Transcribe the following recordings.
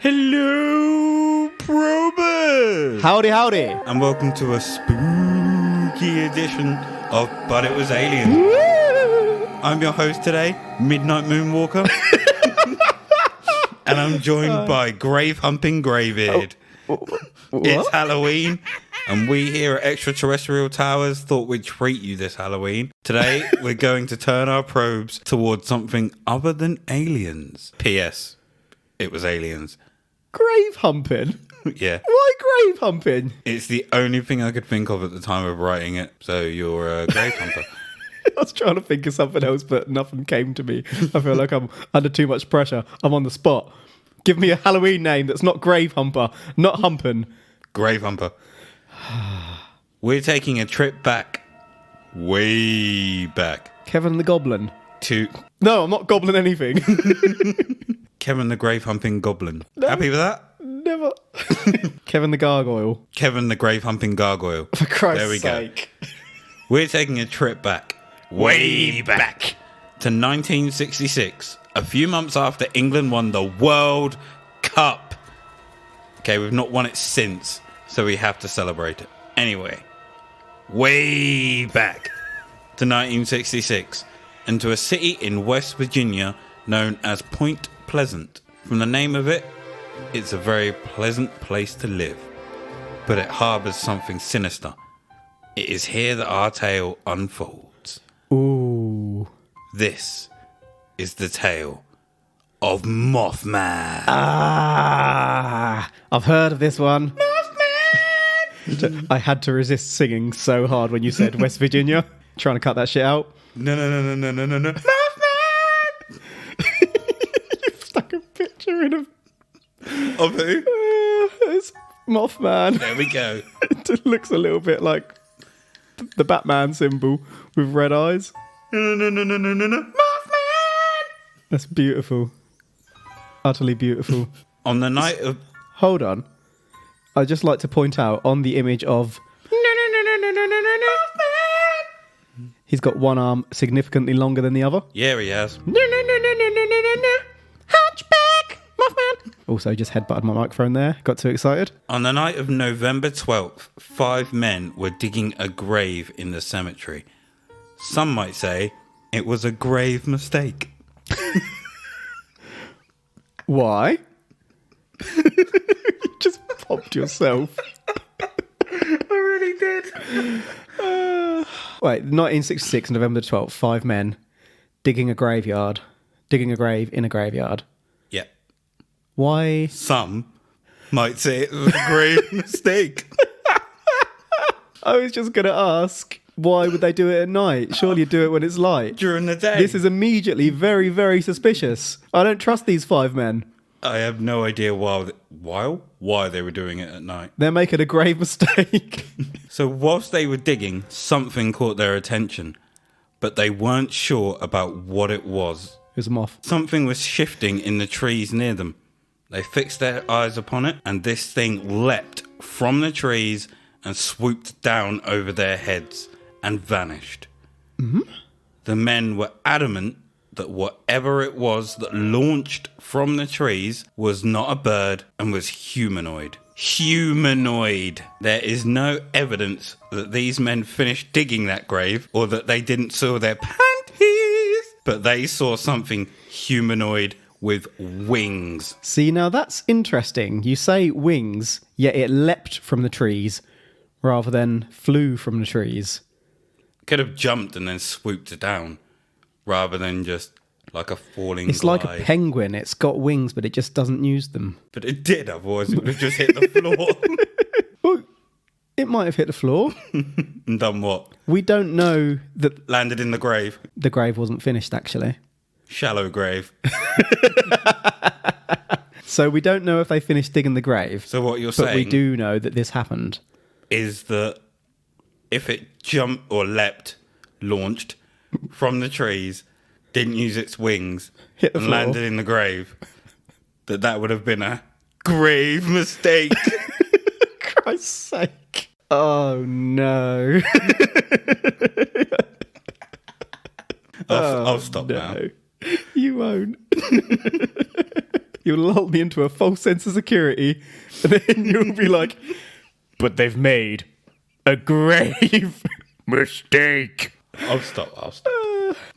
Hello, probers! Howdy, howdy. And welcome to a spooky edition of But It Was Aliens. I'm your host today, Midnight Moonwalker. And I'm joined by Grave Humping Gravebeard. It's Halloween, and we here at Extraterrestrial Towers thought we'd treat you this Halloween. Today, we're going to turn our probes towards something other than aliens. P.S. It was aliens. Grave humping? Yeah. Why grave humping? It's the only thing I could think of at the time of writing it. So you're a grave hunter. I was trying to think of something else, but nothing came to me. I feel like I'm under too much pressure. I'm on the spot. Give me a Halloween name that's not grave humper, not humping. Grave humper. We're taking a trip back, way back. Kevin the Goblin. To... No, I'm not gobbling anything. Kevin the Grave Humping Goblin. No, happy with that? Never. Kevin the Gargoyle. Kevin the Grave Humping Gargoyle. For Christ's there we sake. Go. We're taking a trip back, way back, to 1966, a few months after England won the World Cup. Okay, we've not won it since, so we have to celebrate it. Anyway, way back to 1966, and to a city in West Virginia known as Point Pleasant. From the name of it, it's a very pleasant place to live, but it harbours something sinister. It is here that our tale unfolds. Ooh. This is the tale of Mothman. Ah, I've heard of this one. Mothman! I had to resist singing so hard when you said West Virginia. Trying to cut that shit out. No. Mothman! You've stuck a picture in Of who? it's Mothman. There we go. It looks a little bit like the Batman symbol with red eyes. No. Mothman! That's beautiful. Utterly beautiful. On the night of... Hold on. I'd just like to point out on the image of... He's got one arm significantly longer than the other. Yeah, he has. Hatchback! Mothman! Also just headbutted my microphone there. Got too excited. On the night of November 12th, 5 men were digging a grave in the cemetery. Some might say it was a grave mistake. Why? You just popped yourself. I really did. Wait, 1966, November 12th, 5 men digging a grave in a graveyard. Yeah. Why? Some might say it was a grave mistake. I was just going to ask, why would they do it at night? Surely you do it when it's light. During the day. This is immediately very, very suspicious. I don't trust these 5 men. I have no idea why they were doing it at night. They're making a grave mistake. So whilst they were digging, something caught their attention, but they weren't sure about what it was. It was a moth. Something was shifting in the trees near them. They fixed their eyes upon it, and this thing leapt from the trees and swooped down over their heads and vanished. Mm-hmm. The men were adamant that whatever it was that launched from the trees was not a bird and was humanoid. Humanoid. There is no evidence that these men finished digging that grave or that they didn't soil their panties, but they saw something humanoid with wings. See, now that's interesting. You say wings, yet it leapt from the trees rather than flew from the trees. Could have jumped and then swooped down rather than just like a falling It's glide. like a penguin. It's got wings, but it just doesn't use them. But it did, otherwise it would have just hit the floor. Well, it might have hit the floor. And done what? We don't know that Landed in the grave. the grave wasn't finished, actually. Shallow grave. So we don't know if they finished digging the grave. So what you're but saying we do know that this happened. is that if it jumped or leapt, launched from the trees, didn't use its wings, Hit the and floor. landed in the grave, that would have been a grave mistake. Christ's sake. Oh, no. I'll stop now. You won't. You'll lull me into a false sense of security, and then you'll be like, but they've made a grave mistake. I'll stop.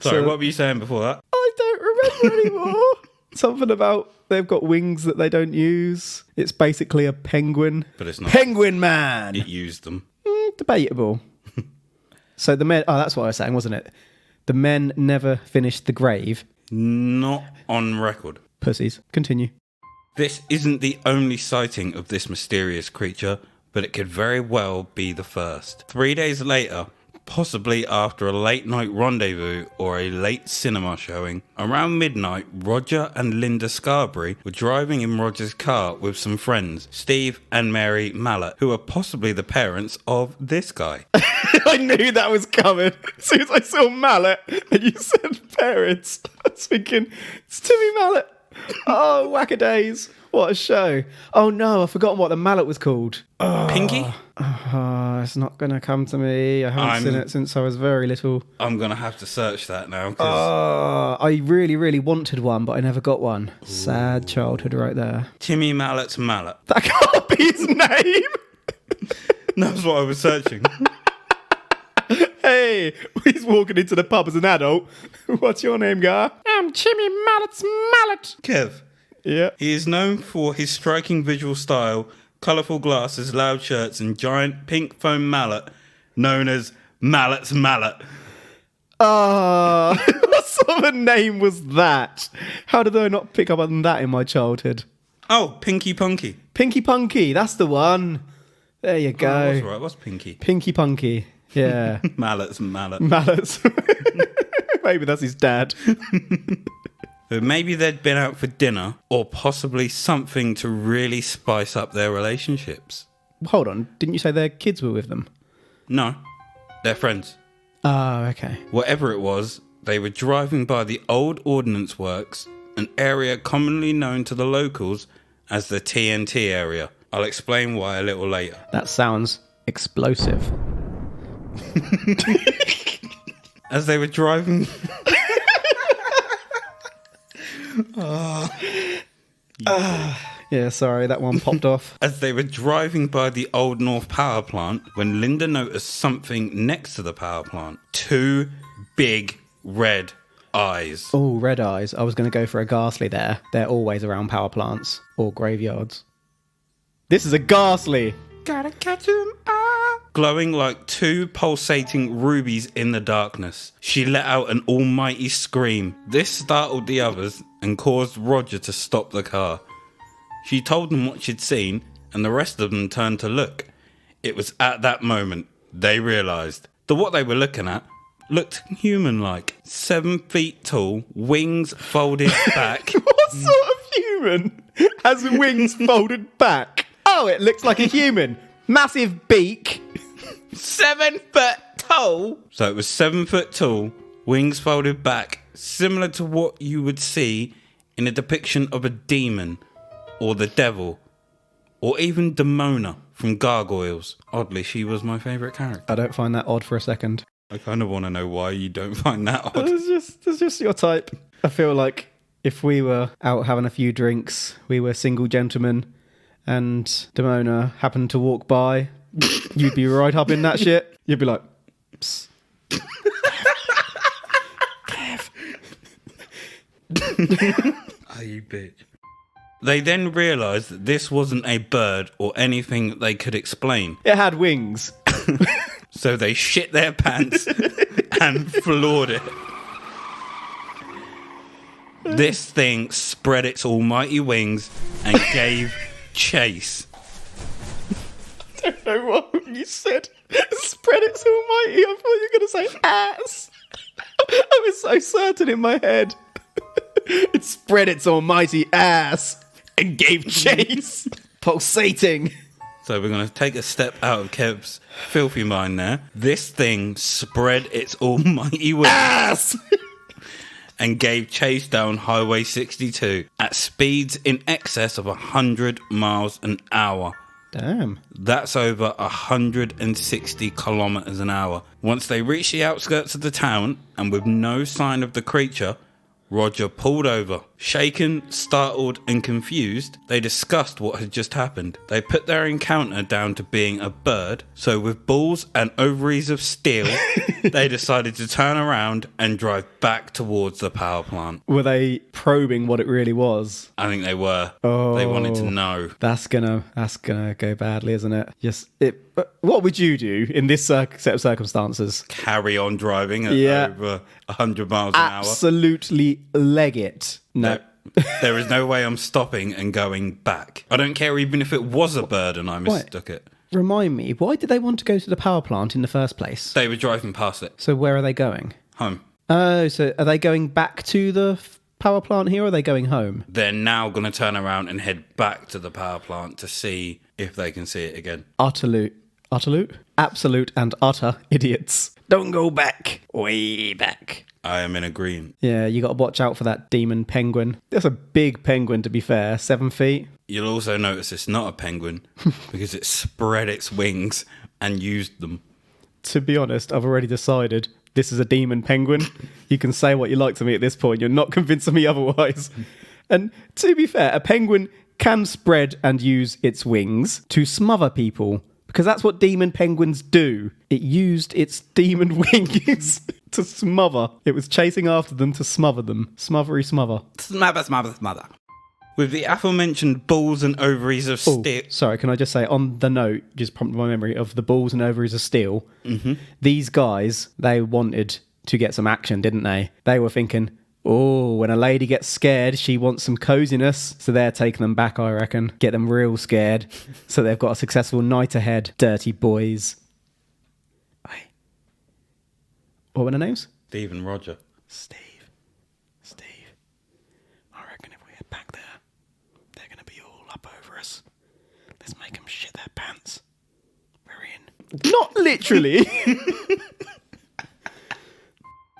Sorry, what were you saying before that? I don't remember anymore. Something about they've got wings that they don't use. It's basically a penguin. But it's not. Penguin Man! It used them. Debatable. So the men... Oh, that's what I was saying, wasn't it? The men never finished the grave. Not on record. Pussies. Continue. This isn't the only sighting of this mysterious creature, but it could very well be the first. 3 days later, possibly after a late night rendezvous or a late cinema showing, around midnight, Roger and Linda Scarberry were driving in Roger's car with some friends, Steve and Mary Mallet, who are possibly the parents of this guy. I knew that was coming. As soon as I saw Mallet and you said parents, I was thinking, it's Timmy Mallet. Oh, whack-a-days. What a show. Oh no, I've forgotten what the mallet was called. Pinky? Oh, it's not going to come to me. I haven't seen it since I was very little. I'm going to have to search that now. I really, really wanted one, but I never got one. Sad childhood right there. Timmy Mallet's Mallet. That can't be his name. That's what I was searching. Hey, he's walking into the pub as an adult. What's your name, guy? I'm Timmy Mallet's Mallet. Kev. Yeah. He is known for his striking visual style, colourful glasses, loud shirts, and giant pink foam mallet known as Mallet's Mallet. What sort of a name was that? How did I not pick up on that in my childhood? Oh, Pinky Punky. Pinky Punky, that's the one. There you go. Oh, that's right. What's Pinky? Pinky Punky. Yeah. Mallet's Mallet. Mallets. Maybe that's his dad. But maybe they'd been out for dinner, or possibly something to really spice up their relationships. Hold on, didn't you say their kids were with them? No, they're friends. Oh, okay. Whatever it was, they were driving by the old ordnance works, an area commonly known to the locals as the TNT area. I'll explain why a little later. That sounds explosive. As they were driving... Yeah, sorry, that one popped off. As they were driving by the Old North power plant, when Linda noticed something next to the power plant. 2 big red eyes. Oh, red eyes. I was going to go for a ghastly there. They're always around power plants or graveyards. This is a ghastly. Gotta catch 'em all. Glowing like 2 pulsating rubies in the darkness. She let out an almighty scream. This startled the others and caused Roger to stop the car. She told them what she'd seen, and the rest of them turned to look. It was at that moment they realised that what they were looking at looked human-like. 7 feet tall, wings folded back. What sort of human has wings folded back? Oh, it looks like a human. Massive beak. 7 foot tall. So it was 7 foot tall, wings folded back, similar to what you would see in a depiction of a demon, or the devil, or even Demona from Gargoyles. Oddly, she was my favourite character. I don't find that odd for a second. I kind of want to know why you don't find that odd. It's just your type. I feel like if we were out having a few drinks, we were single gentlemen, and Demona happened to walk by, you'd be right up in that shit. You'd be like, psst. Kev. Oh, you bitch. They then realised that this wasn't a bird or anything that they could explain. It had wings. So they shit their pants and floored it. This thing spread its almighty wings and gave chase. I don't know what you said. Spread its almighty. I thought you were going to say ass. I was so certain in my head. It spread its almighty ass and gave chase. Pulsating. So we're going to take a step out of Kev's filthy mind there. This thing spread its almighty wings Ass! and gave chase down Highway 62 at speeds in excess of 100 miles an hour. Damn. That's over 160 kilometers an hour. Once they reached the outskirts of the town, and with no sign of the creature, Roger pulled over Shaken, startled, and confused, they discussed what had just happened. They put their encounter down to being a bird, so with balls and ovaries of steel, they decided to turn around and drive back towards the power plant. Were they probing what it really was? I think they were. Oh, they wanted to know. That's gonna go badly, isn't it? What would you do in this set of circumstances? Carry on driving at over 100 miles an hour. Absolutely leg it. No. There is no way I'm stopping and going back. I don't care even if it was a bird and I mistook it. Remind me, why did they want to go to the power plant in the first place? They were driving past it. So where are they going? Home. Oh, so are they going back to the power plant here or are they going home? They're now going to turn around and head back to the power plant to see if they can see it again. Absolute and utter idiots. Don't go back. Way back. I am in agreement. Yeah, you got to watch out for that demon penguin. That's a big penguin, to be fair. 7 feet. You'll also notice it's not a penguin because it spread its wings and used them. To be honest, I've already decided this is a demon penguin. You can say what you like to me at this point. You're not convincing me otherwise. And to be fair, a penguin can spread and use its wings to smother people because that's what demon penguins do. It used its demon wings to smother. It was chasing after them to smother them. Smothery smother. Smother. With the aforementioned balls and ovaries of steel... Sorry, can I just say, on the note, just prompted my memory of the balls and ovaries of steel, these guys, they wanted to get some action, didn't they? They were thinking, when a lady gets scared, she wants some coziness. So they're taking them back, I reckon. Get them real scared. So they've got a successful night ahead. Dirty boys. What were their names? Steve and Roger. Steve. I reckon if we head back there, they're going to be all up over us. Let's make them shit their pants. We're in. Not literally.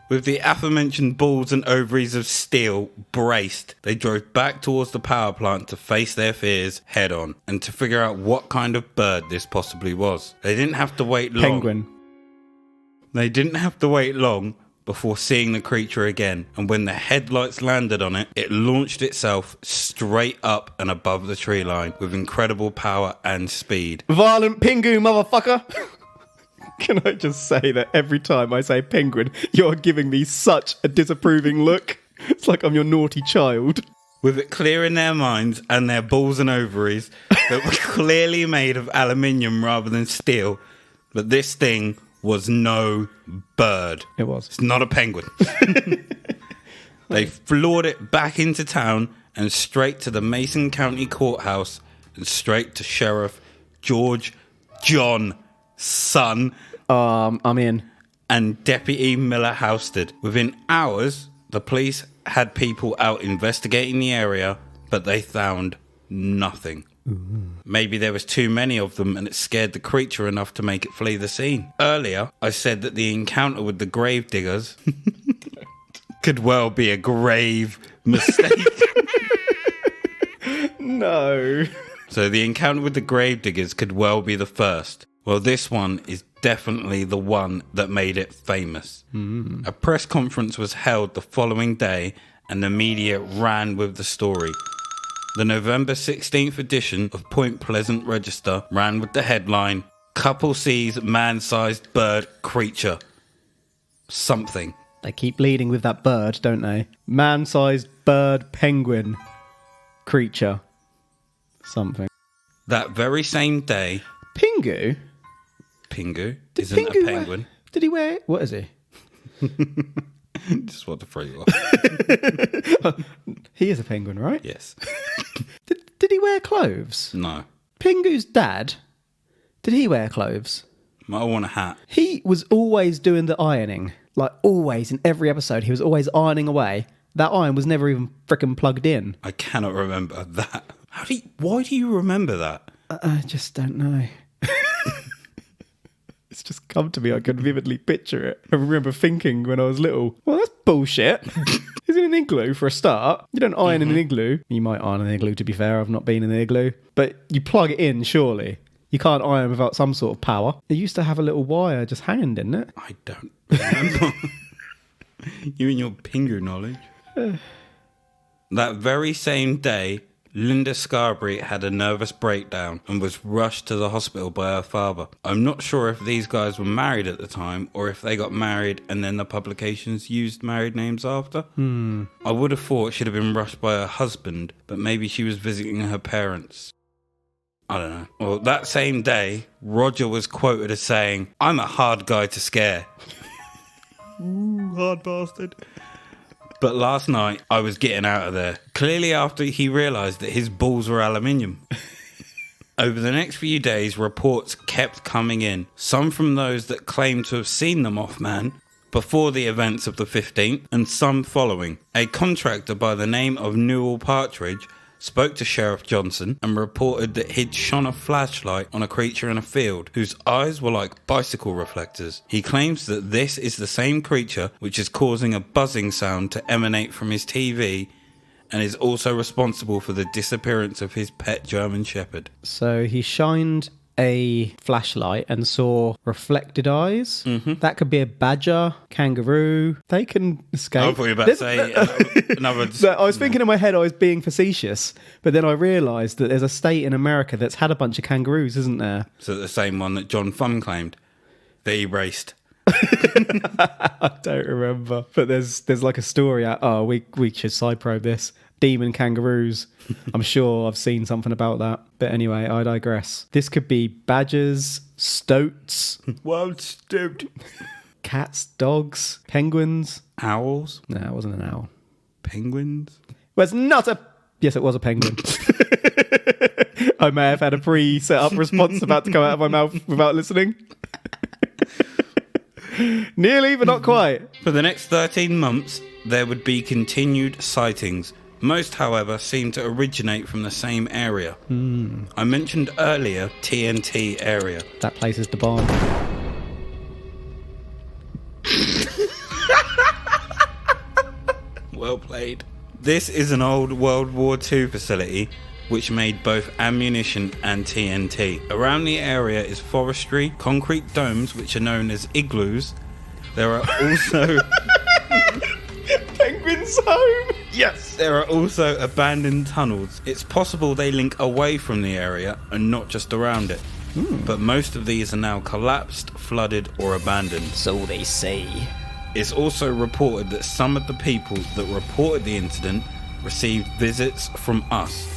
With the aforementioned balls and ovaries of steel braced, they drove back towards the power plant to face their fears head on and to figure out what kind of bird this possibly was. They didn't have to wait long. Penguin. They didn't have to wait long before seeing the creature again, and when the headlights landed on it, it launched itself straight up and above the tree line with incredible power and speed. Violent Pingu, motherfucker! Can I just say that every time I say penguin, you're giving me such a disapproving look? It's like I'm your naughty child. With it clear in their minds and their balls and ovaries that were clearly made of aluminium rather than steel, but this thing was no bird. It was. It's not a penguin. They floored it back into town and straight to the Mason County Courthouse and straight to Sheriff George John Son. I'm in. And Deputy Miller Housted. Within hours, the police had people out investigating the area, but they found nothing. Ooh. Maybe there was too many of them and it scared the creature enough to make it flee the scene. Earlier, I said that the encounter with the grave diggers could well be a grave mistake. No. So the encounter with the grave diggers could well be the first. Well, this one is definitely the one that made it famous. A press conference was held the following day and the media ran with the story. The November 16th edition of Point Pleasant Register ran with the headline, "Couple sees man-sized bird creature. Something." They keep leading with that bird, don't they? Man-sized bird penguin creature. Something. That very same day... Pingu? Pingu isn't a penguin. Did he wear... What is he? Just want to throw you off. He is a penguin, right? Yes. Did he wear clothes? No. Pingu's dad, did he wear clothes? Might want a hat. He was always doing the ironing. Like, always, in every episode, he was always ironing away. That iron was never even frickin' plugged in. I cannot remember that. Why do you remember that? I just don't know. It's just come to me. I can vividly picture it. I remember thinking when I was little, well, that's bullshit. He's in an igloo for a start. You don't iron in an igloo. You might iron an igloo, to be fair. I've not been in an igloo. But you plug it in, surely. You can't iron without some sort of power. It used to have a little wire just hanging, didn't it? I don't remember. You and your Pingu knowledge. That very same day, Linda Scarberry had a nervous breakdown and was rushed to the hospital by her father. I'm not sure if these guys were married at the time or if they got married and then the publications used married names after. I would have thought she'd have been rushed by her husband, but maybe she was visiting her parents. I don't know. Well, that same day, Roger was quoted as saying, "I'm a hard guy to scare." Ooh, hard bastard. But last night, I was getting out of there. Clearly after he realised that his balls were aluminium. Over the next few days, reports kept coming in. Some from those that claimed to have seen the Mothman before the events of the 15th, and some following. A contractor by the name of Newell Partridge spoke to Sheriff Johnson and reported that he'd shone a flashlight on a creature in a field whose eyes were like bicycle reflectors. He claims that this is the same creature which is causing a buzzing sound to emanate from his TV and is also responsible for the disappearance of his pet German Shepherd. So he shined a flashlight and saw reflected eyes. That could be a badger, kangaroo. They can escape. I thought you were about to say another... So I was thinking in my head I was being facetious, but then I realised that there's a state in America that's had a bunch of kangaroos, isn't there? So the same one that John Fun claimed that he raced. I don't remember. But there's like a story out. Oh, we should side probe this. Demon kangaroos. I'm sure I've seen something about that. But anyway, I digress. This could be badgers, stoats. Wild stoat. Cats, dogs, penguins. Owls. No, it wasn't an owl. Penguins. Well, it's not a... Yes, it was a penguin. I may have had a pre-set up response about to come out of my mouth without listening. Nearly, but not quite. For the next 13 months, there would be continued sightings. Most, however, seem to originate from the same area. I mentioned earlier TNT area. That place is the bomb. Well played. This is an old World War II facility which made both ammunition and TNT. Around the area is forestry, concrete domes which are known as igloos. There are also... Penguin's home! Yes! There are also abandoned tunnels. It's possible they link away from the area and not just around it. But most of these are now collapsed, flooded or abandoned. So they say. It's also reported that some of the people that reported the incident received visits from us.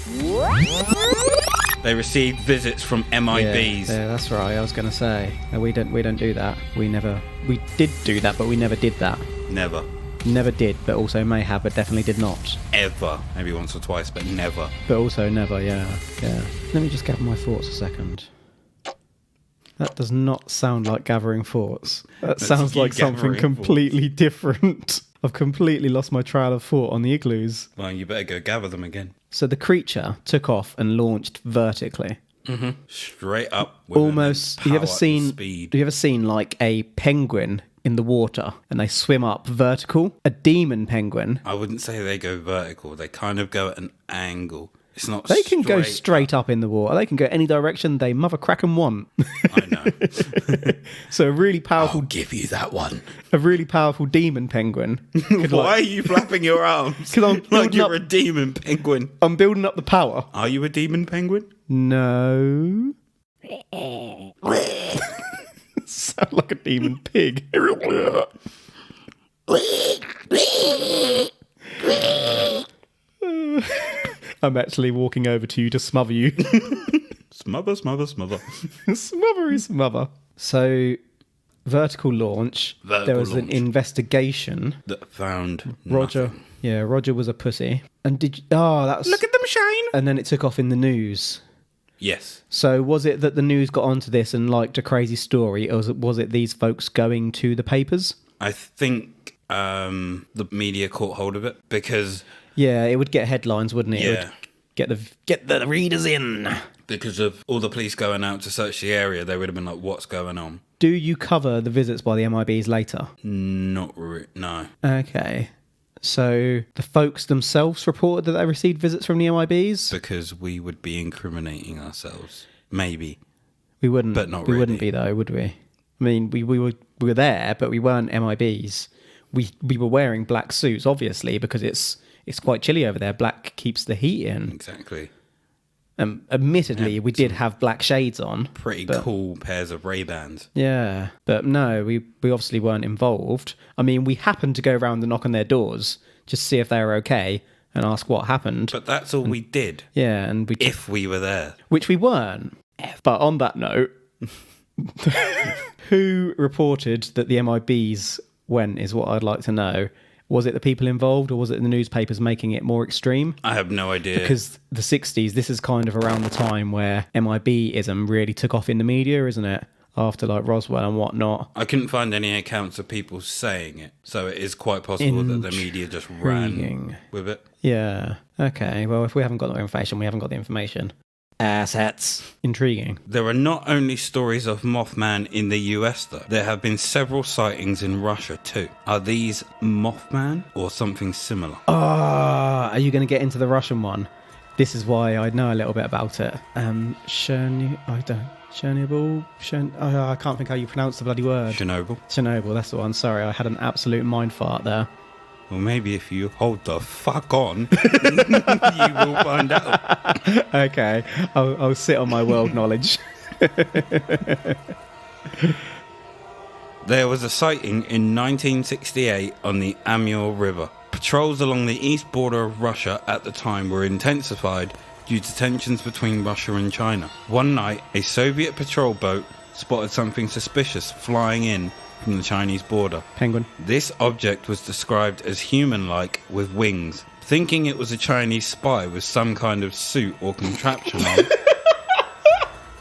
They received visits from MIBs. Yeah, that's right. I was going to say we don't do that. We did do that, but we never did that. Never did, but also may have, but definitely did not. Ever. Maybe once or twice, but never. But also never. Yeah. Let me just gather my thoughts a second. That does not sound like gathering thoughts. That sounds like something completely different. I've completely lost my trail of thought on the igloos. Well, you better go gather them again. So the creature took off and launched vertically. Straight up. Almost. Have you ever seen? Speed. Have you ever seen like a penguin in the water and they swim up vertical? A demon penguin. I wouldn't say they go vertical. They kind of go at an angle. It's not. They can go straight up in the water. They can go any direction they mother cracken want. I know. So a really powerful. I'll give you that one. A really powerful demon penguin. Why are you flapping your arms? Because I'm like you're a demon penguin. I'm building up the power. Are you a demon penguin? No. Sound like a demon pig. I'm actually walking over to you to smother you. Smother. Smother. So, vertical launch. There was an investigation that found Roger. Nothing. Yeah, Roger was a pussy. And that's... Look at them shine. And then it took off in the news. Yes. So was it that the news got onto this and liked a crazy story, or was it these folks going to the papers? I think the media caught hold of it because... Yeah, it would get headlines, wouldn't it? Yeah. It would get the readers in. Because of all the police going out to search the area, they would have been like, what's going on? Do you cover the visits by the MIBs later? Not really, no. Okay. So the folks themselves reported that they received visits from the MIBs? Because we would be incriminating ourselves. Maybe. We wouldn't. But not we really. Wouldn't be, though, would we? I mean, we were there, but we weren't MIBs. We were wearing black suits, obviously, because it's it's quite chilly over there. Black keeps the heat in. Exactly. Admittedly, we did have black shades on. Pretty cool pairs of Ray-Bans. Yeah, but no, we obviously weren't involved. I mean, we happened to go around and knock on their doors just to see if they were okay and ask what happened. But that's all we did. Yeah, and if we were there. Which we weren't. But on that note, who reported that the MIBs went is what I'd like to know. Was it the people involved, or was it the newspapers making it more extreme? I have no idea. Because the 60s, this is kind of around the time where MIB-ism really took off in the media, isn't it? After like Roswell and whatnot. I couldn't find any accounts of people saying it, so it is quite possible that the media just ran with it. Yeah. Okay. Well, if we haven't got the information, we haven't got the information. Assets. Intriguing. There are not only stories of Mothman in the US, though. There have been several sightings in Russia, too. Are these Mothman or something similar? Are you going to get into the Russian one? This is why I know a little bit about it. Chernobyl? I can't think how you pronounce the bloody word. Chernobyl, that's the one. Sorry, I had an absolute mind fart there. Well, maybe if you hold the fuck on, you will find out. Okay, I'll sit on my world knowledge. There was a sighting in 1968 on the Amur River. Patrols along the east border of Russia at the time were intensified due to tensions between Russia and China. One night, a Soviet patrol boat spotted something suspicious flying in from the Chinese border. Penguin. This object was described as human-like with wings. Thinking it was a Chinese spy with some kind of suit or contraption on,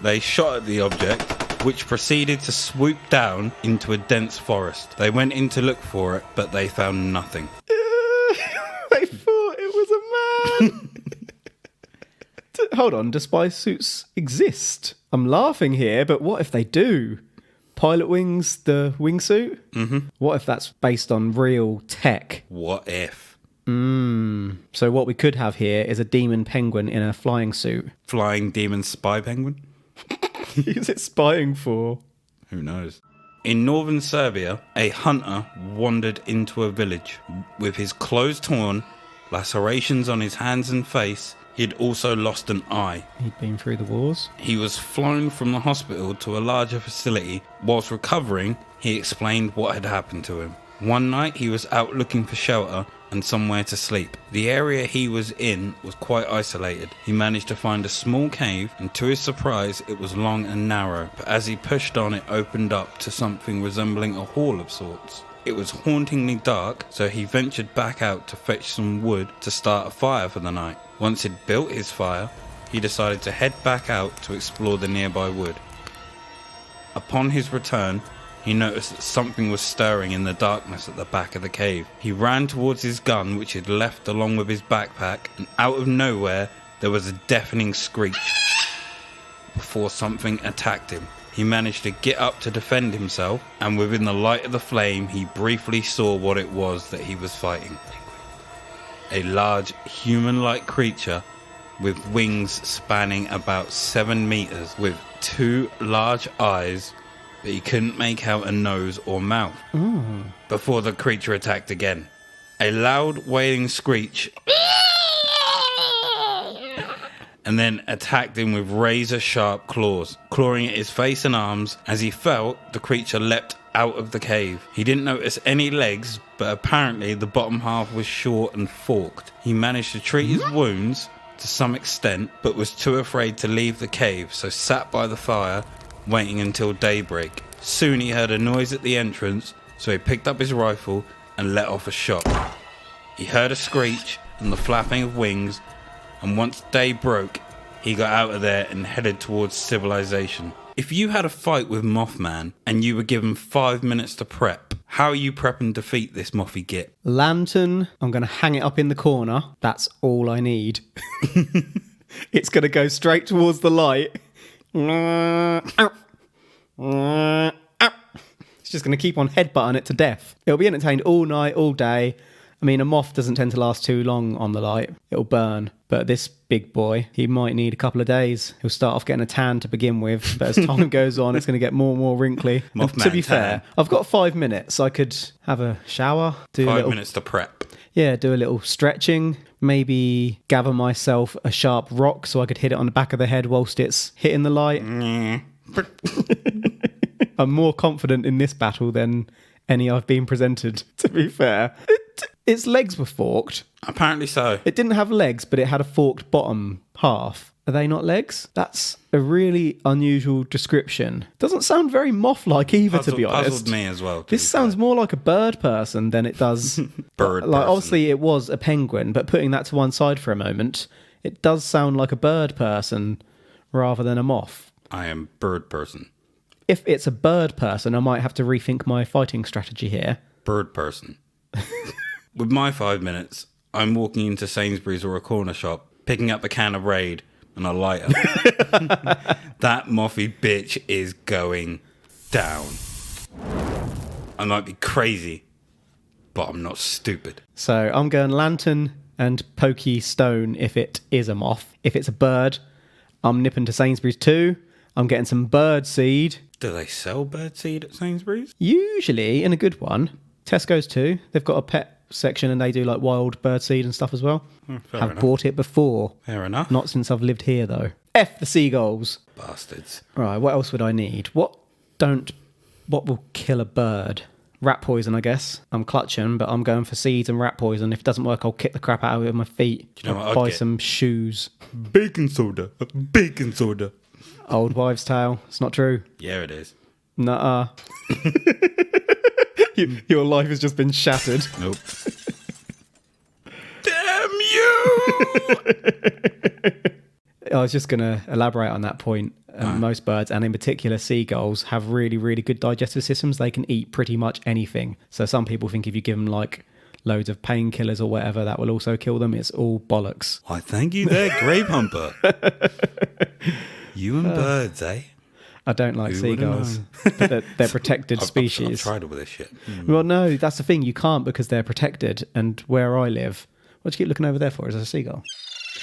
they shot at the object, which proceeded to swoop down into a dense forest. They went in to look for it, but they found nothing. They thought it was a man. Hold on, do spy suits exist? I'm laughing here, but what if they do? Pilot wings, the wingsuit? Mm-hmm. What if that's based on real tech? What if? So what we could have here is a demon penguin in a flying suit. Flying demon spy penguin? Who's it spying for? Who knows? In northern Serbia, a hunter wandered into a village. With his clothes torn, lacerations on his hands and face, he'd also lost an eye. He'd been through the wars. He was flown from the hospital to a larger facility. Whilst recovering, he explained what had happened to him. One night, he was out looking for shelter and somewhere to sleep. The area he was in was quite isolated. He managed to find a small cave, and to his surprise, it was long and narrow. But as he pushed on, it opened up to something resembling a hall of sorts. It was hauntingly dark, so he ventured back out to fetch some wood to start a fire for the night. Once he'd built his fire, he decided to head back out to explore the nearby wood. Upon his return, he noticed that something was stirring in the darkness at the back of the cave. He ran towards his gun, which he'd left along with his backpack, and out of nowhere, there was a deafening screech before something attacked him. He managed to get up to defend himself, and within the light of the flame, he briefly saw what it was that he was fighting. A large human-like creature with wings spanning about 7 meters, with 2 large eyes, but he couldn't make out a nose or mouth. Before the creature attacked again. A loud wailing screech, and then attacked him with razor-sharp claws, clawing at his face and arms. As he fell, the creature leapt out of the cave. He didn't notice any legs, but apparently the bottom half was short and forked. He managed to treat his wounds to some extent, but was too afraid to leave the cave, so sat by the fire, waiting until daybreak. Soon he heard a noise at the entrance, so he picked up his rifle and let off a shot. He heard a screech and the flapping of wings, and once day broke, he got out of there and headed towards civilization. If you had a fight with Mothman and you were given 5 minutes to prep, how are you prepping to defeat this mothy git? Lantern, I'm going to hang it up in the corner. That's all I need. It's going to go straight towards the light. It's just going to keep on headbutting it to death. It'll be entertained all night, all day. I mean, a moth doesn't tend to last too long on the light. It'll burn. But this big boy, he might need a couple of days. He'll start off getting a tan to begin with, but as time goes on, it's going to get more and more wrinkly. And to be fair, I've got 5 minutes. I could have a shower, do 5 minutes to prep. Yeah, do a little stretching, maybe gather myself a sharp rock so I could hit it on the back of the head whilst it's hitting the light. I'm more confident in this battle than any I've been presented, to be fair. Its legs were forked. Apparently so. It didn't have legs, but it had a forked bottom half. Are they not legs? That's a really unusual description. Doesn't sound very moth-like either, to be honest. Puzzled me as well. This sounds more like a bird person than it does... bird person. Obviously, it was a penguin, but putting that to one side for a moment, it does sound like a bird person rather than a moth. I am bird person. If it's a bird person, I might have to rethink my fighting strategy here. Bird person. With my 5 minutes, I'm walking into Sainsbury's or a corner shop, picking up a can of Raid and a lighter. That mothy bitch is going down. I might be crazy, but I'm not stupid. So I'm going lantern and pokey stone if it is a moth. If it's a bird, I'm nipping to Sainsbury's too. I'm getting some bird seed. Do they sell bird seed at Sainsbury's? Usually, in a good one. Tesco's too. They've got a pet section and they do like wild bird seed and stuff as well. I've bought it before. Fair enough. Not since I've lived here though. F the seagulls. Bastards. Right, what else would I need? What will kill a bird? Rat poison, I guess. I'm clutching, but I'm going for seeds and rat poison. If it doesn't work, I'll kick the crap out of it with my feet. Do you know what I'd buy get? some shoes. Baking soda. Baking soda. Old wives' tale. It's not true. Yeah, it is. Nuh-uh. Your life has just been shattered. Nope. Damn you! I was just going to elaborate on that point. Most birds, and in particular seagulls, have really, really good digestive systems. They can eat pretty much anything. So some people think if you give them like loads of painkillers or whatever, that will also kill them. It's all bollocks. Why, thank you there, Grave Humper. You and birds, eh? I don't like seagulls. But they're protected species. I've tried all this shit. Well, no, that's the thing. You can't because they're protected. And where I live, what do you keep looking over there for? Is there a seagull?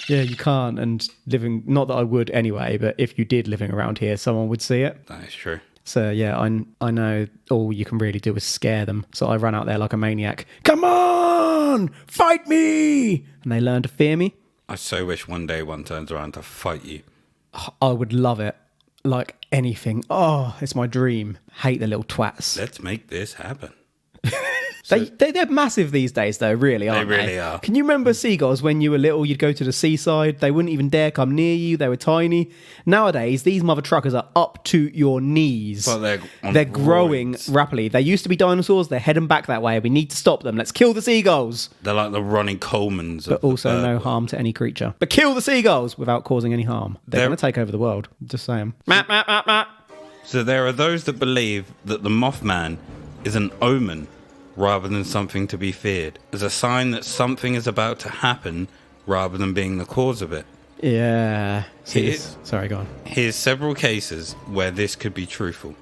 Yeah, you can't. And living, not that I would anyway, but if you did living around here, someone would see it. That is true. So yeah, I know all you can really do is scare them. So I ran out there like a maniac. Come on, fight me! And they learn to fear me. I so wish one day one turns around to fight you. I would love it. Like anything. Oh, it's my dream. Hate the little twats. Let's make this happen. They're massive these days, though, really, aren't they? They really are. Can you remember seagulls when you were little? You'd go to the seaside. They wouldn't even dare come near you. They were tiny. Nowadays, these mother truckers are up to your knees. But they're growing rapidly. They used to be dinosaurs. They're heading back that way. We need to stop them. Let's kill the seagulls. They're like the Ronnie Colemans. But also no harm to any creature. But kill the seagulls without causing any harm. They're going to take over the world. Just saying. So there are those that believe that the Mothman is an omen rather than something to be feared, as a sign that something is about to happen rather than being the cause of it. Yeah. Sorry, go on. Here's several cases where this could be truthful,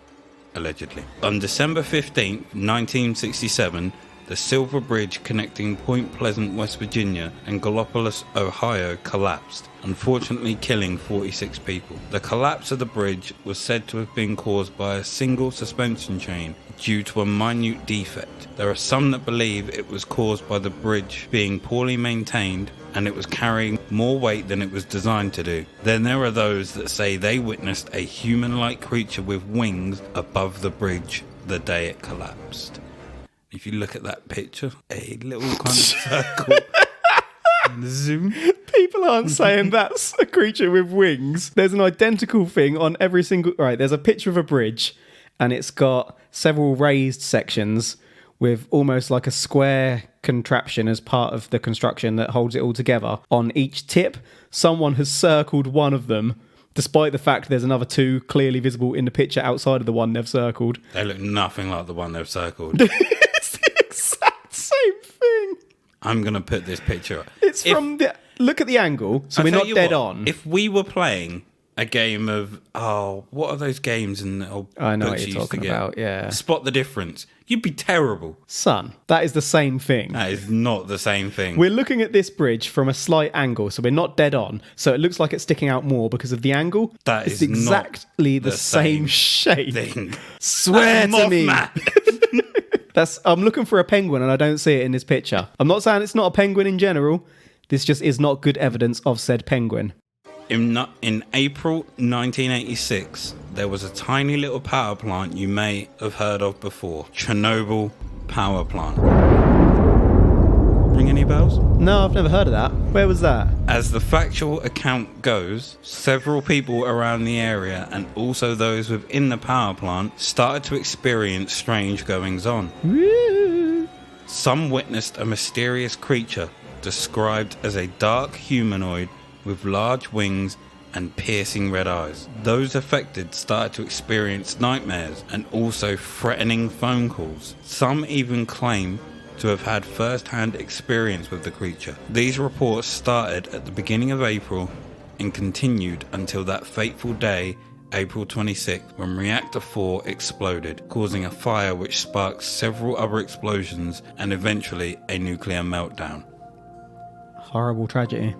allegedly. On December 15th, 1967, the Silver Bridge connecting Point Pleasant, West Virginia and Gallipolis, Ohio collapsed, unfortunately killing 46 people. The collapse of the bridge was said to have been caused by a single suspension chain due to a minute defect. There are some that believe it was caused by the bridge being poorly maintained and it was carrying more weight than it was designed to do. Then there are those that say they witnessed a human-like creature with wings above the bridge the day it collapsed. If you look at that picture, a little kind of circle and zoom. People aren't saying that's a creature with wings. There's an identical thing on every single... Right, there's a picture of a bridge and it's got several raised sections with almost like a square contraption as part of the construction that holds it all together. On each tip, someone has circled one of them, despite the fact there's another two clearly visible in the picture outside of the one they've circled. They look nothing like the one they've circled. It's the exact same thing. I'm going to put this picture up. It's from the... Look at the angle, so we're not dead on. If we were playing a game of, what are those games in the old I know books what you you're used to talking get? about, yeah. Spot the difference. You'd be terrible. Son, that is the same thing. That is not the same thing. We're looking at this bridge from a slight angle, so we're not dead on. So it looks like it's sticking out more because of the angle. That it's is exactly not the same shape. thing. Swear That's to me. Mothman. I'm looking for a penguin and I don't see it in this picture. I'm not saying it's not a penguin in general. This just is not good evidence of said penguin. In April 1986, there was a tiny little power plant you may have heard of before. Chernobyl power plant. Ring any bells? No, I've never heard of that. Where was that? As the factual account goes, several people around the area and also those within the power plant started to experience strange goings-on. Woo. Some witnessed a mysterious creature described as a dark humanoid with large wings and piercing red eyes. Those affected started to experience nightmares and also threatening phone calls. Some even claim to have had first-hand experience with the creature. These reports started at the beginning of April and continued until that fateful day, April 26th, when Reactor 4 exploded, causing a fire which sparked several other explosions and eventually a nuclear meltdown. Horrible tragedy.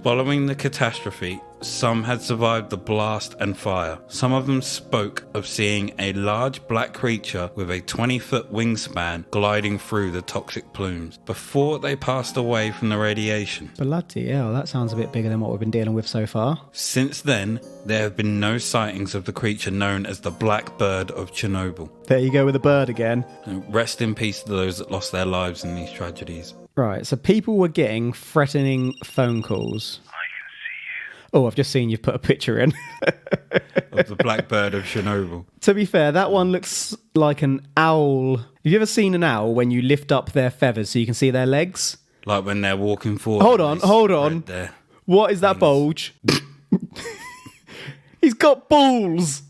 Following the catastrophe, some had survived the blast and fire. Some of them spoke of seeing a large black creature with a 20-foot wingspan gliding through the toxic plumes before they passed away from the radiation. Bloody hell, that sounds a bit bigger than what we've been dealing with so far. Since then, there have been no sightings of the creature known as the Black Bird of Chernobyl. There you go with the bird again. And rest in peace to those that lost their lives in these tragedies. Right, so people were getting threatening phone calls. I can see you. Oh, I've just seen you've put a picture in. Of the Black Bird of Chernobyl. To be fair, that one looks like an owl. Have you ever seen an owl when you lift up their feathers so you can see their legs? Like when they're walking forward. Hold on. What is that bulge? He's got balls.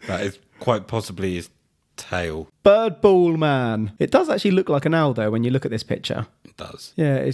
That is quite possibly his tail. Bird ball man. It does actually look like an owl though when you look at this picture. It does. Yeah,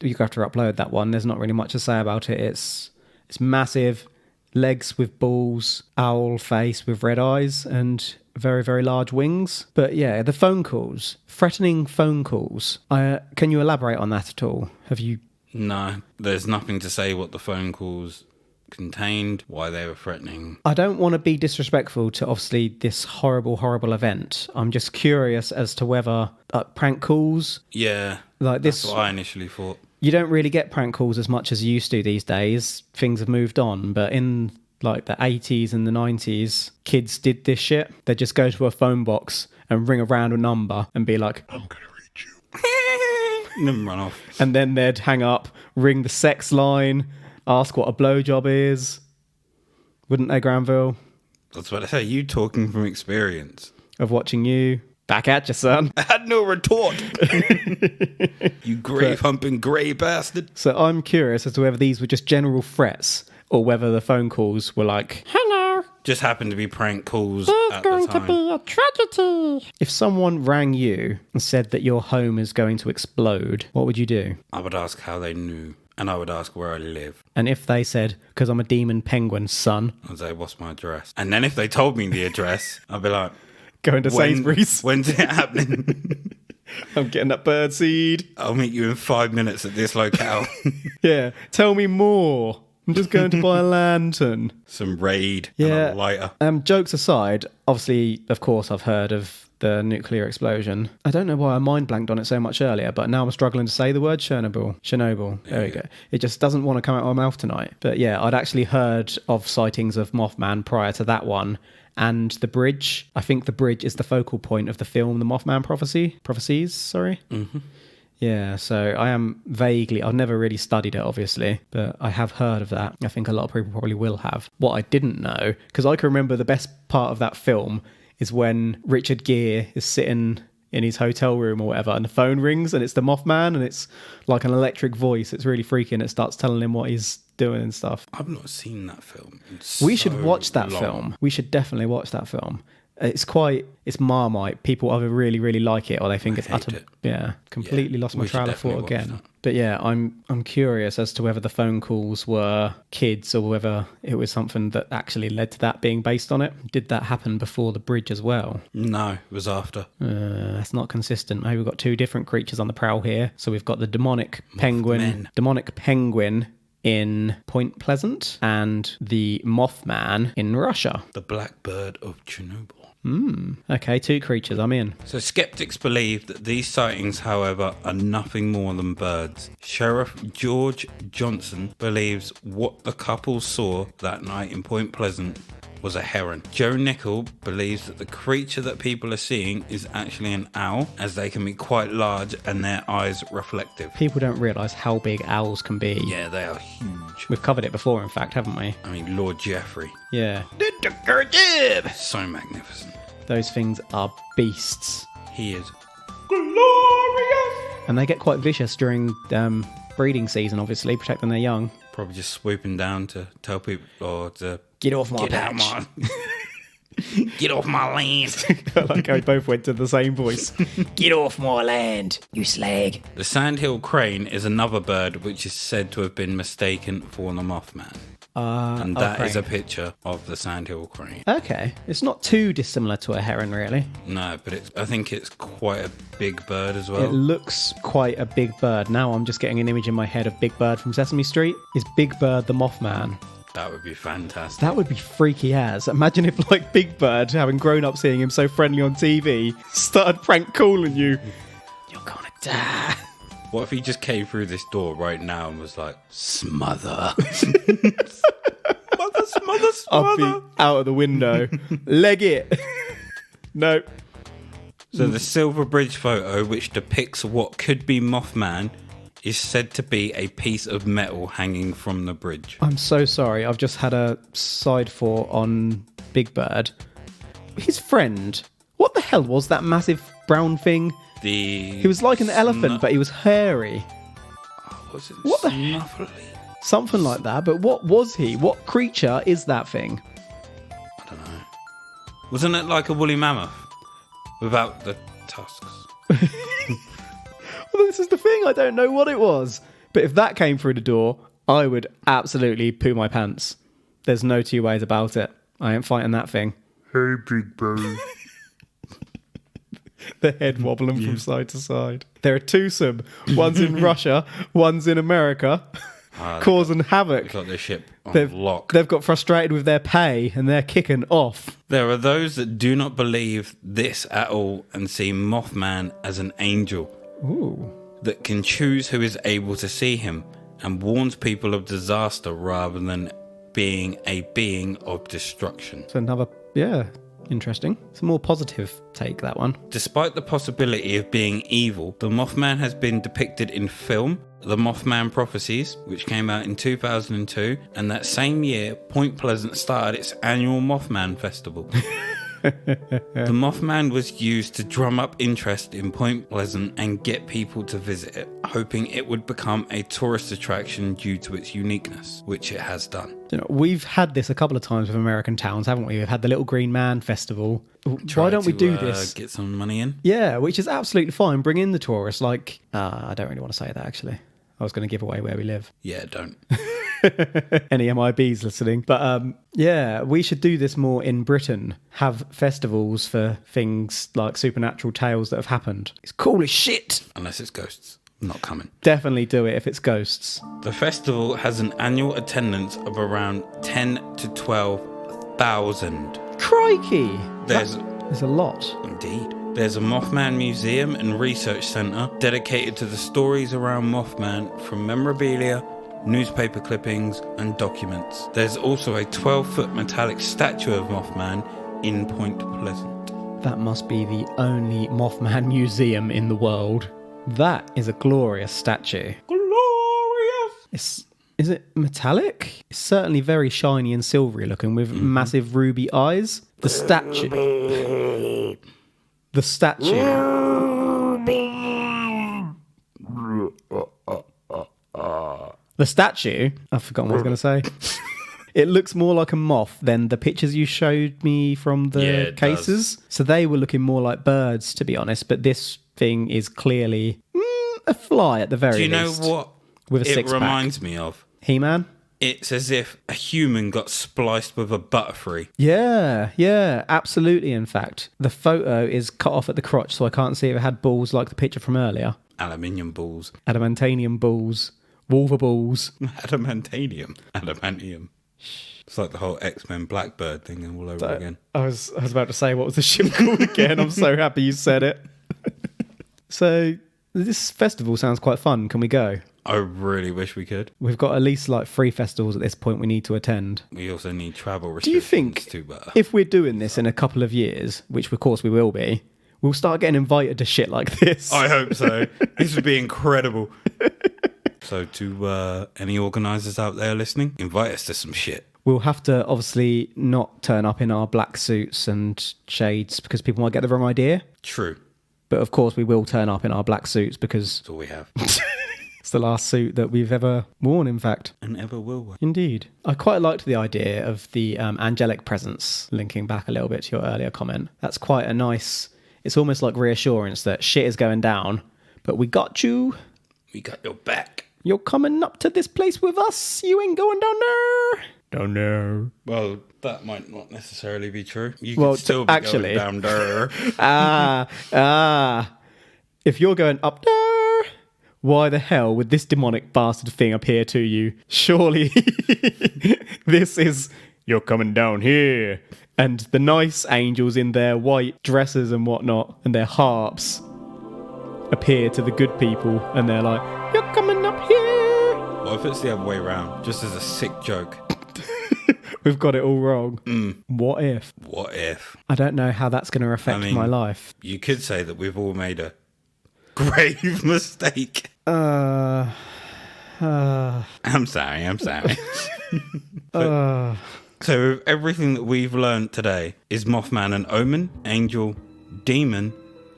you have to upload that one. There's not really much to say about it. It's massive, legs with balls, owl face with red eyes, and very, very large wings. But yeah, the phone calls, threatening phone calls. Can you elaborate on that at all? Have you? No, there's nothing to say what the phone calls contained, why they were threatening. I don't want to be disrespectful to obviously this horrible, horrible event. I'm just curious as to whether prank calls. Yeah, like this. That's what I initially thought. You don't really get prank calls as much as you used to these days. Things have moved on, but in like the 80s and the 90s, kids did this shit. They'd just go to a phone box and ring a random number and be like, I'm gonna reach you. And then run off. And then they'd hang up, ring the sex line, ask what a blowjob is. Wouldn't they, Granville? That's what I say. You talking from experience. Of watching you. Back at you, son. I had no retort. You grave-humping grey bastard. So I'm curious as to whether these were just general threats or whether the phone calls were like, hello. Just happened to be prank calls There's at going the time. to be a tragedy. If someone rang you and said that your home is going to explode, what would you do? I would ask how they knew. And I would ask where I live. And if they said, because I'm a demon penguin, son. I'd say, what's my address? And then if they told me the address, I'd be like, going to Sainsbury's. When's it happening? I'm getting that bird seed. I'll meet you in 5 minutes at this locale. Yeah, tell me more. I'm just going to buy a lantern. Some Raid and a lighter. Jokes aside, obviously, of course, I've heard of the nuclear explosion. I don't know why I mind blanked on it so much earlier, but now I'm struggling to say the word Chernobyl. There we go. It just doesn't want to come out of my mouth tonight. But yeah, I'd actually heard of sightings of Mothman prior to that one. And the bridge, I think the bridge is the focal point of the film, The Mothman Prophecies, sorry. Mm-hmm. Yeah, so I am vaguely, I've never really studied it, obviously, but I have heard of that. I think a lot of people probably will have. What I didn't know, because I can remember the best part of that film is when Richard Gere is sitting in his hotel room or whatever, and the phone rings, and it's the Mothman, and it's like an electric voice. It's really freaky, and it starts telling him what he's doing and stuff. I've not seen that film. We should watch that film. We should definitely watch that film. It's Marmite. People either really, really like it or they think it's hate utter. it. Yeah, completely lost my we should trail of thought definitely watch again. that. But yeah, I'm curious as to whether the phone calls were kids or whether it was something that actually led to that being based on it. Did that happen before the bridge as well? No, it was after. That's not consistent. Maybe we've got two different creatures on the prowl here. So we've got the demonic penguin in Point Pleasant and the Mothman in Russia. The Blackbird of Chernobyl. Okay, two creatures. I'm in. So skeptics believe that these sightings, however, are nothing more than birds. Sheriff George Johnson believes what the couple saw that night in Point Pleasant was a heron. Joe Nickel believes that the creature that people are seeing is actually an owl, as they can be quite large and their eyes reflective. People don't realise how big owls can be. Yeah, they are huge. We've covered it before, in fact, haven't we? I mean, Lord Jeffrey. Yeah. So magnificent. Those things are beasts. He is. And they get quite vicious during breeding season, obviously, protecting their young. Probably just swooping down to tell people, or to Get off my get out patch. my... Get off my land. Like I both went to the same voice. Get off my land, you slag. The sandhill crane is another bird which is said to have been mistaken for the Mothman. And that is a picture of the sandhill crane. Okay. It's not too dissimilar to a heron, really. No, but I think it's quite a big bird as It well. looks quite a big bird. Now I'm just getting an image in my head of Big Bird from Sesame Street. Is Big Bird the Mothman? That would be fantastic. That would be freaky as. Imagine if, like, Big Bird, having grown up seeing him so friendly on TV, started prank calling you. You're gonna die. What if he just came through this door right now and was like, smother. Smother. I'll be out of the window. Leg it. No. So the Silver Bridge photo, which depicts what could be Mothman, is said to be a piece of metal hanging from the bridge. I'm so sorry. I've just had a side thought on Big Bird. His friend. What the hell was that massive brown thing? He was like an elephant, but he was hairy. Was it What the Snuffly? Something like that. But what was he? What creature is that thing? I don't know. Wasn't it like a woolly mammoth without the tusks? Well, this is the thing. I don't know what it was. But if that came through the door, I would absolutely poo my pants. There's no two ways about it. I ain't fighting that thing. Hey, big bird. The head wobbling from side to side. They're a twosome. One's in Russia, one's in America, causing havoc. Got their ship on lock. They've got frustrated with their pay and they're kicking off. There are those that do not believe this at all and see Mothman as an angel. Ooh. That can choose who is able to see him and warns people of disaster rather than being a being of destruction. It's another, interesting. It's a more positive take, that one. Despite the possibility of being evil, the Mothman has been depicted in film, The Mothman Prophecies, which came out in 2002, and that same year, Point Pleasant started its annual Mothman Festival. The Mothman was used to drum up interest in Point Pleasant and get people to visit it, hoping it would become a tourist attraction due to its uniqueness, which it has done. You know, we've had this a couple of times with American towns, haven't we? We've had the Little Green Man Festival. Why don't we do this? Get some money in? Yeah, which is absolutely fine. Bring in the tourists. Like, I don't really want to say that, actually. I was going to give away where we live. Yeah, don't. Any MIBs listening. But we should do this more in Britain. Have festivals for things like supernatural tales that have happened. It's cool as shit. Unless it's ghosts. Not coming. Definitely do it if it's ghosts. The festival has an annual attendance of around 10 to 12,000. Crikey! There's a lot. Indeed. There's a Mothman museum and research centre dedicated to the stories around Mothman, from memorabilia, newspaper clippings and documents. There's also a 12-foot metallic statue of Mothman in Point Pleasant. That must be the only Mothman museum in the world. That is a glorious statue. Glorious! Is it metallic? It's certainly very shiny and silvery looking with massive ruby eyes. The statue. The statue. The statue. I've forgotten what I was going to say. It looks more like a moth than the pictures you showed me from the cases. So they were looking more like birds, to be honest. But this thing is clearly a fly at the very least. Do you know what with a it six-pack. reminds me of? He-Man? It's as if a human got spliced with a butterfree. Yeah, absolutely, in fact. The photo is cut off at the crotch, so I can't see if it had balls like the picture from earlier. Aluminium balls. Adamantanium balls. Wolver balls. Adamantium. It's like the whole X-Men Blackbird thing all over again. I was about to say, what was the ship called again? I'm so happy you said it. So, this festival sounds quite fun. Can we go? I really wish we could. We've got at least like 3 festivals at this point we need to attend. We also need travel Do restrictions you think if we're doing this in a couple of years, which of course we will be, we'll start getting invited to shit like this? I hope so. This would be incredible. So to any organisers out there listening, invite us to some shit. We'll have to obviously not turn up in our black suits and shades because people might get the wrong idea. True. But of course we will turn up in our black suits because... That's all we have. It's the last suit that we've ever worn, in fact. And ever will wear. Indeed. I quite liked the idea of the angelic presence, linking back a little bit to your earlier comment. That's quite a nice... It's almost like reassurance that shit is going down, but we got you. We got your back. You're coming up to this place with us. You ain't going down there. Down there. Well, that might not necessarily be true. You Well, could still be actually- going down there. If you're going up there, why the hell would this demonic bastard thing appear to you? Surely this is, you're coming down here. And the nice angels in their white dresses and whatnot, and their harps, appear to the good people, and they're like, you're coming up here. What if it's the other way around? Just as a sick joke. We've got it all wrong. What if? What if? I don't know how that's going to affect my life. You could say that we've all made a grave mistake. I'm sorry. So everything that we've learned today, is Mothman an omen, angel, demon,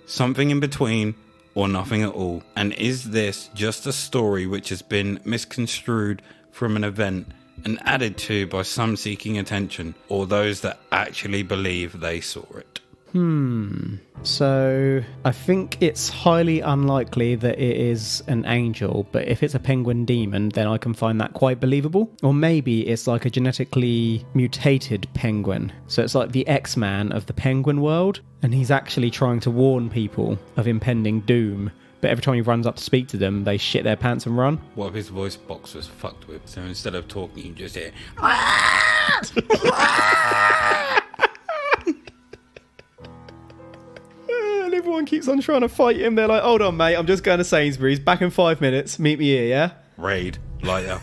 something in between, or nothing at all? And is this just a story which has been misconstrued from an event and added to by some seeking attention, or those that actually believe they saw it? So I think it's highly unlikely that it is an angel, but if it's a penguin demon, then I can find that quite believable. Or maybe it's like a genetically mutated penguin. So it's like the X-Man of the penguin world, and he's actually trying to warn people of impending doom. But every time he runs up to speak to them, they shit their pants and run. What if his voice box was fucked with? So instead of talking, you just hear... And everyone keeps on trying to fight him. They're like, hold on, mate, I'm just going to Sainsbury's. Back in 5 minutes. Meet me here, yeah? Raid. Lighter.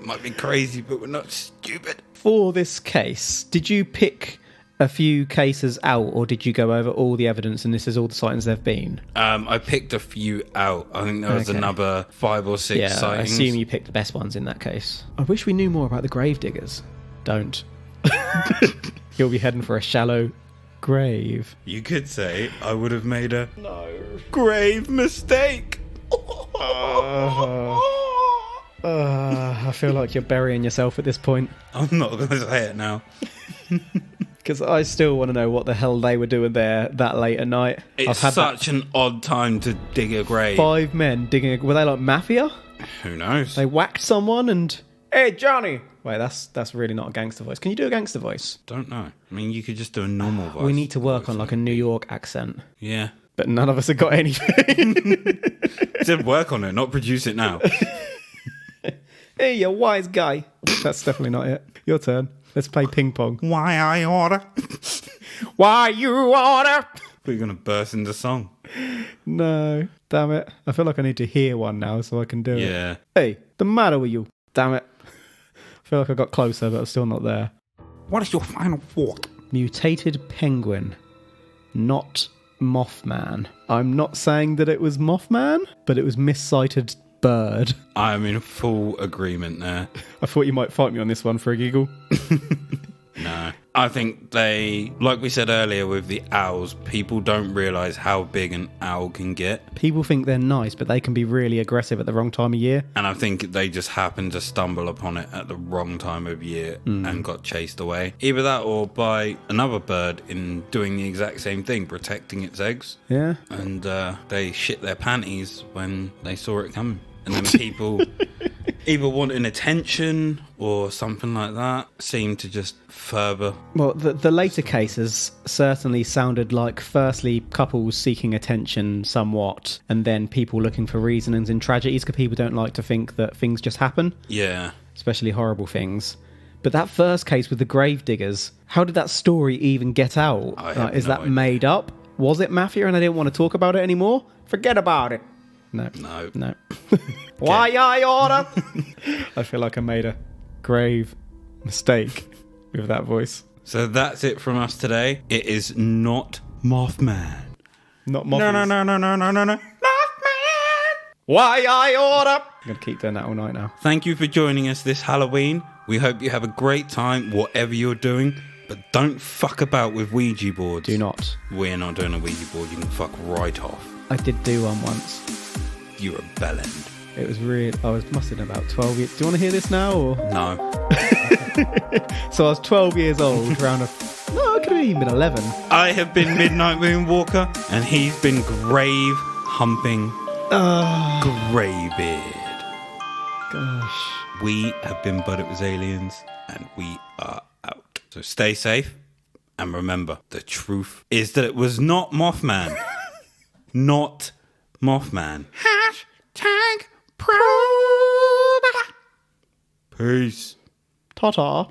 Might be crazy, but we're not stupid. For this case, did you pick a few cases out, or did you go over all the evidence and this is all the sightings there have been? I picked a few out. I think there was another 5 or 6 sightings. I assume you picked the best ones in that case. I wish we knew more about the grave diggers. Don't. You'll be heading for a shallow grave. You could say I would have made a grave mistake. I feel like you're burying yourself at this point. I'm not going to say it now. Because I still want to know what the hell they were doing there that late at night. It's such an odd time to dig a grave. 5 men digging were they like mafia? Who knows? They whacked someone and... Hey, Johnny! Wait, that's really not a gangster voice. Can you do a gangster voice? Don't know. I mean, you could just do a normal voice. We need to work on like a New York accent. Yeah. But none of us have got anything. Just work on it, not produce it now. Hey, you wise guy. That's definitely not it. Your turn. Let's play ping pong. Why I order? Why you order? We're going to burst into song. No. Damn it. I feel like I need to hear one now so I can do it. Yeah. Hey, the matter with you? Damn it. I feel like I got closer, but I'm still not there. What is your final thought? Mutated penguin. Not Mothman. I'm not saying that it was Mothman, but it was missighted bird. I'm in full agreement there. I thought you might fight me on this one for a giggle. No. I think like we said earlier with the owls, people don't realise how big an owl can get. People think they're nice, but they can be really aggressive at the wrong time of year. And I think they just happened to stumble upon it at the wrong time of year and got chased away. Either that or by another bird in doing the exact same thing, protecting its eggs. Yeah. And they shit their panties when they saw it coming. And then people, either wanting attention or something like that, seem to just further. Well, the later cases certainly sounded like, firstly, couples seeking attention somewhat, and then people looking for reasonings in tragedies, because people don't like to think that things just happen. Yeah. Especially horrible things. But that first case with the grave diggers, how did that story even get out? Is that made up? Was it mafia and I didn't want to talk about it anymore? Forget about it. No. Why I order? I feel like I made a grave mistake with that voice. So that's it from us today. It is not Mothman. Not Mothman. No. Mothman! Why I order? I'm going to keep doing that all night now. Thank you for joining us this Halloween. We hope you have a great time, whatever you're doing. But don't fuck about with Ouija boards. Do not. We're not doing a Ouija board. You can fuck right off. I did do one once. You're a bellend. It was real. Must have been about 12 years. Do you want to hear this now? Or? No. So I was 12 years old, around no, I could have even been 11. I have been Midnight Moonwalker, and he's been grave humping Greybeard. Gosh. We have been But It Was Aliens, and we are out. So stay safe, and remember, the truth is that it was not Mothman. Not Mothman. #probe. Peace. Ta-ta.